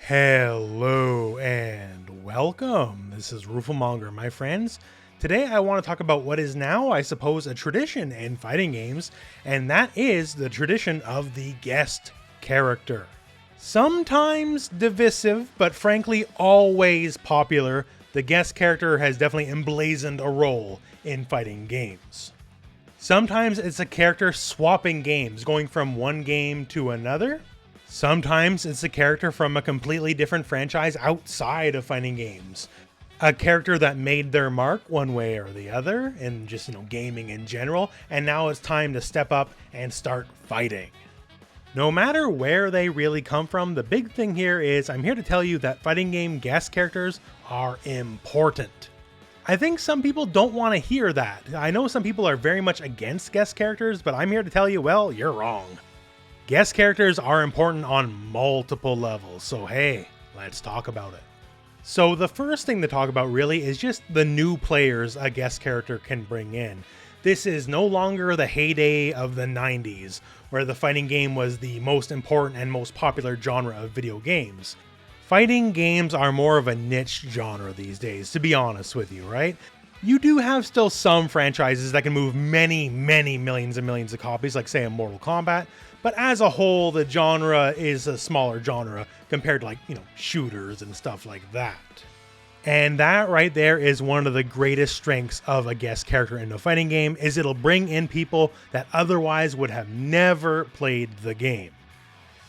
Hello and welcome. This is Rooflemonger, my friends. Today I want to talk about what is now, I suppose, a tradition in fighting games, and that is the tradition of the guest character. Sometimes divisive, but frankly always popular, the guest character has definitely emblazoned a role in fighting games. Sometimes it's a character swapping games, going from one game to another. Sometimes it's a character from a completely different franchise outside of fighting games. A character that made their mark one way or the other in just, gaming in general, and now it's time to step up and start fighting. No matter where they really come from, the big thing here is I'm here to tell you that fighting game guest characters are important. I think some people don't want to hear that. I know some people are very much against guest characters, but I'm here to tell you, well, you're wrong. Guest characters are important on multiple levels, so hey, let's talk about it. So the first thing to talk about really is just the new players a guest character can bring in. This is no longer the heyday of the 90s, where the fighting game was the most important and most popular genre of video games. Fighting games are more of a niche genre these days, to be honest with you, right? You do have still some franchises that can move many millions and millions of copies, like say a Mortal Kombat, but as a whole, the genre is a smaller genre compared to shooters and stuff like that. And that right there is one of the greatest strengths of a guest character in a fighting game, is it'll bring in people that otherwise would have never played the game.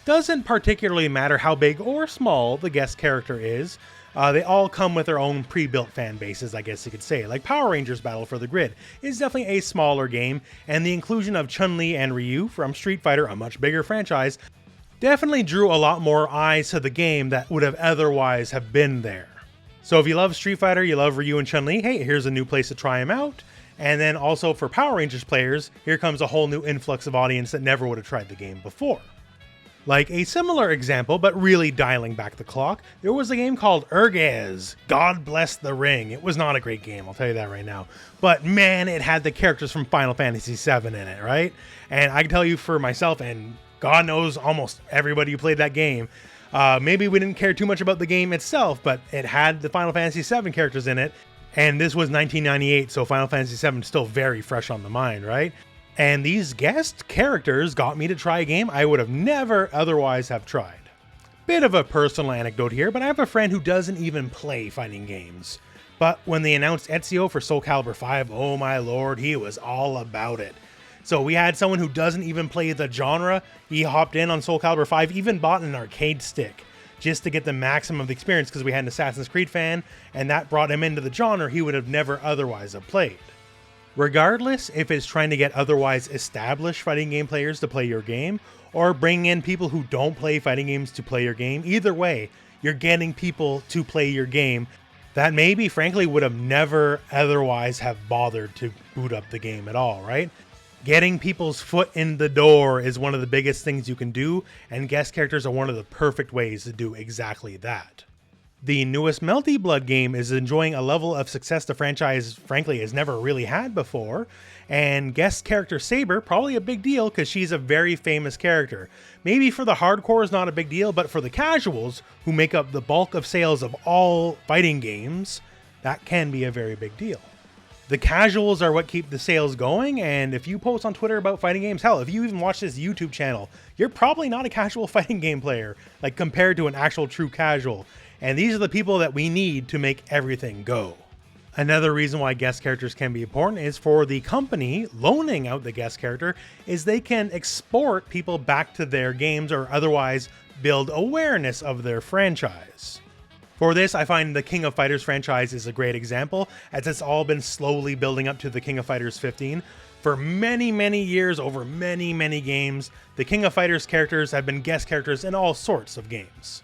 Doesn't particularly matter how big or small the guest character is. They all come with their own pre-built fan bases, I guess you could say. Like Power Rangers Battle for the Grid is definitely a smaller game, and the inclusion of Chun-Li and Ryu from Street Fighter, a much bigger franchise, definitely drew a lot more eyes to the game that would have otherwise have been there. So if you love Street Fighter, you love Ryu and Chun-Li, hey, here's a new place to try them out. And then also for Power Rangers players, here comes a whole new influx of audience that never would have tried the game before. Like a similar example, but really dialing back the clock, there was a game called Urgez, God Bless the Ring. It was not a great game, I'll tell you that right now. But man, it had the characters from Final Fantasy VII in it, right? And I can tell you for myself, and God knows almost everybody who played that game, maybe we didn't care too much about the game itself, but it had the Final Fantasy VII characters in it. And this was 1998, so Final Fantasy VII is still very fresh on the mind, right? And these guest characters got me to try a game I would have never otherwise have tried. Bit of a personal anecdote here, but I have a friend who doesn't even play fighting games. But when they announced Ezio for Soul Calibur 5, oh my lord, he was all about it. So we had someone who doesn't even play the genre, he hopped in on Soul Calibur 5, even bought an arcade stick, just to get the maximum of the experience because we had an Assassin's Creed fan, and that brought him into the genre he would have never otherwise have played. Regardless if it's trying to get otherwise established fighting game players to play your game, or bring in people who don't play fighting games to play your game, either way, you're getting people to play your game that maybe frankly would have never otherwise have bothered to boot up the game at all, right? Getting people's foot in the door is one of the biggest things you can do, and guest characters are one of the perfect ways to do exactly that. The newest Melty Blood game is enjoying a level of success the franchise, frankly, has never really had before, and guest character Saber, probably a big deal because she's a very famous character. Maybe for the hardcores, not a big deal, but for the casuals, who make up the bulk of sales of all fighting games, that can be a very big deal. The casuals are what keep the sales going, and if you post on Twitter about fighting games, hell, if you even watch this YouTube channel, you're probably not a casual fighting game player, like compared to an actual true casual. And these are the people that we need to make everything go. Another reason why guest characters can be important is for the company loaning out the guest character is they can export people back to their games or otherwise build awareness of their franchise. For this, I find the King of Fighters franchise is a great example, as it's all been slowly building up to the King of Fighters 15. For many years, over many games, the King of Fighters characters have been guest characters in all sorts of games.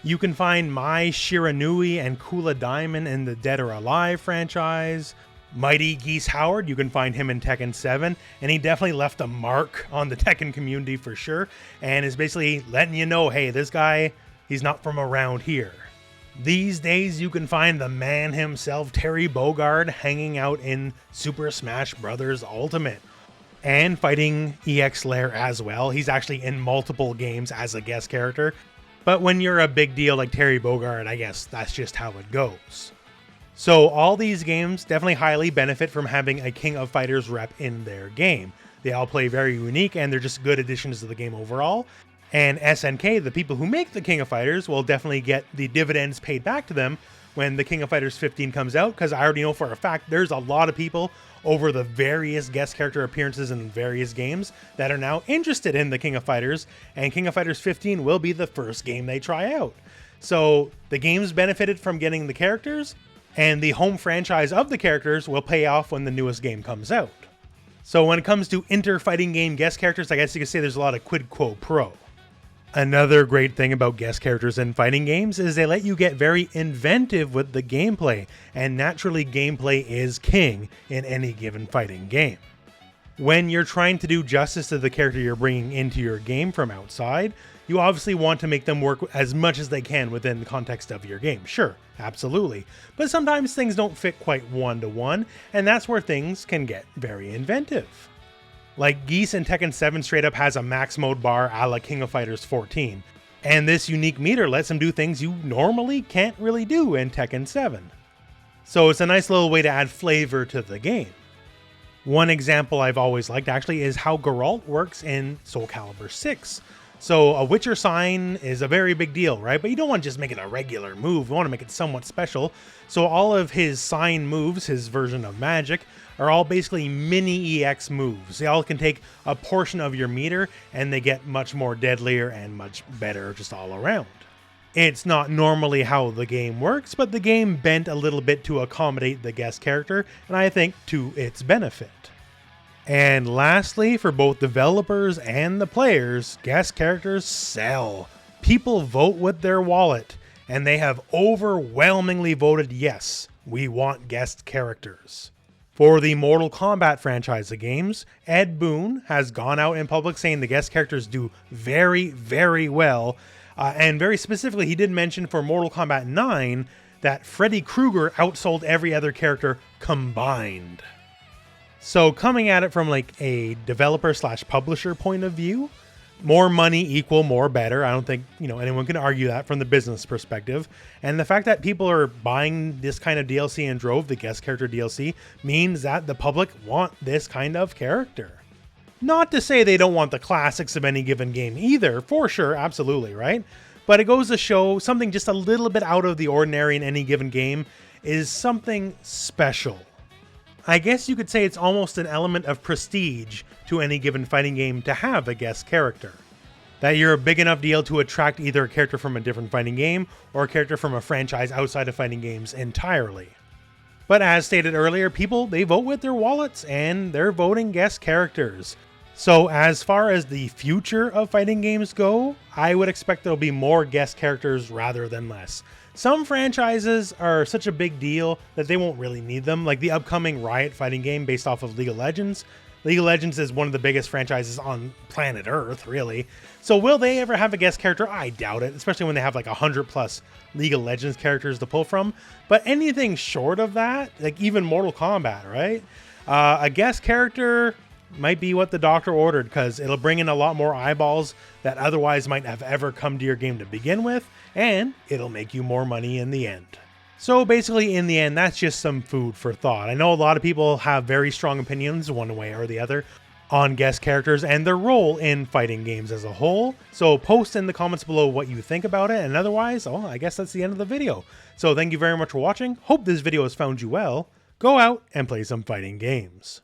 You can find Mai Shiranui and Kula Diamond in the Dead or Alive franchise. Mighty Geese Howard, you can find him in Tekken 7, and he definitely left a mark on the Tekken community for sure, and is basically letting you know, hey, this guy, he's not from around here. These days, you can find the man himself, Terry Bogard, hanging out in Super Smash Bros. Ultimate. And fighting EX Lair as well. He's actually in multiple games as a guest character. But when you're a big deal like Terry Bogard, I guess that's just how it goes. So all these games definitely highly benefit from having a King of Fighters rep in their game. They all play very unique and they're just good additions to the game overall. And SNK, the people who make the King of Fighters, will definitely get the dividends paid back to them when the King of Fighters 15 comes out, because I already know for a fact there's a lot of people over the various guest character appearances in various games that are now interested in the King of Fighters, and King of Fighters 15 will be the first game they try out. So the games benefited from getting the characters, and the home franchise of the characters will pay off when the newest game comes out. So when it comes to inter-fighting game guest characters, I guess you could say there's a lot of quid quo pro. Another great thing about guest characters in fighting games is they let you get very inventive with the gameplay, and naturally gameplay is king in any given fighting game. When you're trying to do justice to the character you're bringing into your game from outside, you obviously want to make them work as much as they can within the context of your game. Sure, absolutely. But sometimes things don't fit quite one-to-one, and that's where things can get very inventive. Like Geese in Tekken 7 straight up has a max mode bar a la King of Fighters 14, and this unique meter lets him do things you normally can't really do in Tekken 7. So it's a nice little way to add flavor to the game. One example I've always liked actually is how Geralt works in Soul Calibur 6. So a Witcher sign is a very big deal, right? But you don't want to just make it a regular move, you want to make it somewhat special. So all of his sign moves, his version of magic, are all basically mini EX moves. They all can take a portion of your meter and they get much more deadlier and much better just all around. It's not normally how the game works, but the game bent a little bit to accommodate the guest character, and I think to its benefit. And lastly, for both developers and the players, guest characters sell. People vote with their wallet, and they have overwhelmingly voted yes, we want guest characters. For the Mortal Kombat franchise of games, Ed Boon has gone out in public saying the guest characters do very, very well. And very specifically, he did mention for Mortal Kombat 9 that Freddy Krueger outsold every other character combined. So coming at it from like a developer slash publisher point of view, more money equal more better. I don't think, anyone can argue that from the business perspective. And the fact that people are buying this kind of DLC in drove, the guest character DLC, means that the public want this kind of character. Not to say they don't want the classics of any given game either, for sure, absolutely, right? But it goes to show something just a little bit out of the ordinary in any given game is something special. I guess you could say it's almost an element of prestige to any given fighting game to have a guest character. That you're a big enough deal to attract either a character from a different fighting game or a character from a franchise outside of fighting games entirely. But as stated earlier, people, they vote with their wallets and they're voting guest characters. So as far as the future of fighting games go, I would expect there'll be more guest characters rather than less. Some franchises are such a big deal that they won't really need them, like the upcoming Riot fighting game based off of League of Legends. League of Legends is one of the biggest franchises on planet Earth, really. So will they ever have a guest character? I doubt it, especially when they have like 100 plus League of Legends characters to pull from. But anything short of that, like even Mortal Kombat, right? A guest character might be what the doctor ordered, because it'll bring in a lot more eyeballs that otherwise might have ever come to your game to begin with, and it'll make you more money in the end. So basically, in the end, that's just some food for thought. I know a lot of people have very strong opinions one way or the other on guest characters and their role in fighting games as a whole. So post in the comments below what you think about it, and otherwise, well, I guess that's the end of the video. So thank you very much for watching. Hope this video has found you well. Go out and play some fighting games.